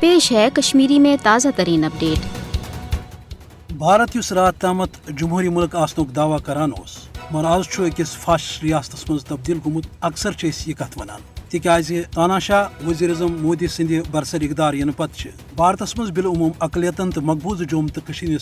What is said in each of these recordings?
پیش ہے کشمیری میں تازہ ترین اپڈیٹ۔ بھارت اس رات تامت جمہوری ملک آسنک دعویٰ کران اس مگر آز اکس فاسسٹ ریاستس مز تبدیل گومت۔ اکثر یہ کت ونان تکیاز تاناشاہ وزیر اعظم مودی سند برسر اقدار ین پتہ بھارتس مز بالعموم اقلیتن تو مقبوضہ جوم تو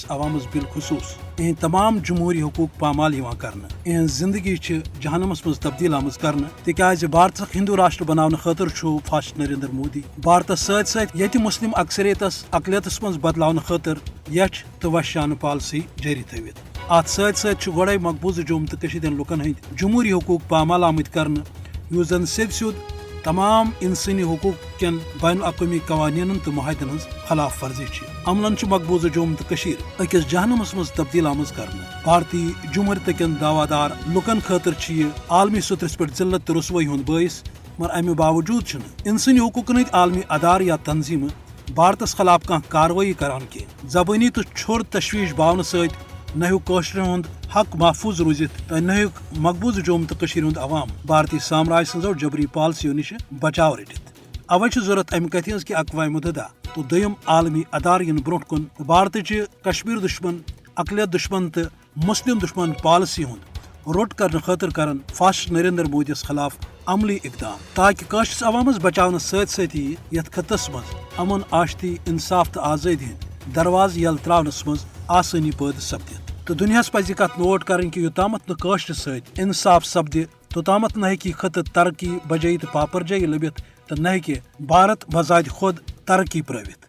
عوامس بالخصوص اہند تمام جمہوری حقوق پامال کرنا۔ اہن زندگی جہنمس مز تبدیل آمز کرنا تکیاز بھارت ہندو راشٹر بنانے خاطر فاسسٹ نریندر مودی بھارتس ست یت مسلم اکثریتس اقلیتس مز بدلاؤن خاطر یچھ تو وشانہ پالسی جاری تھوت۔ ات ست گوڑے مقبوضہ جوم تو لکن ہند جمہوری حقوق پامال آمت کرنا یس زن سیود تمام انسانی حقوق کن بین الاقوامی قوانین تو معاہدن ہز خلاف ورزی عملن مقبوضہ جوم تو اکس جہنمس مز تبدیل آمز کرنا۔ بھارتی جمہوریت کن دعوی دار لکن خاطر یہ عالمی سطحس پہ ذلت تو رسوائی ہند باعث مگر امہ باوجود انسانی حقوقن ہند عالمی ادار یا تنظیم بھارتس خلاف کھانا کاروائی کران کی زبانی تو چھوڑ تشویش باون ست نہ ہوں ہند حق محفوظ روزت تو نہ مقبوضہ جوم تو ہند عوام بھارتی سامراج سنزو جبری پالسیو نش بچاؤ رٹت۔ اوے ضرورت امہ کتھ ہز کہ اقوام متحدہ تو دم عالمی ادار ین برو کن بھارت کشمیر دشمن اقلیت دشمن تو مسلم دشمن پالسی ہند روٹ کرنے خاطر کرن فاسسٹ نریندر مودیس خلاف عملی اقدام تاکہ قشرس عوامس بچاؤن سی یت خطس مز امن آشتی انصاف تو آزادی ہند درواز یل ترونس مز آسانی پید سپدت۔ تو دنیاس پزِ کت نوٹ کریں کہ یوتامت قشر ست انصاف سپدِ توتامت نہ خطہ ترقی بجائی تو پاپرجائی لبت تو نہ بھارت بذات خود ترقی پرٲوِتھ۔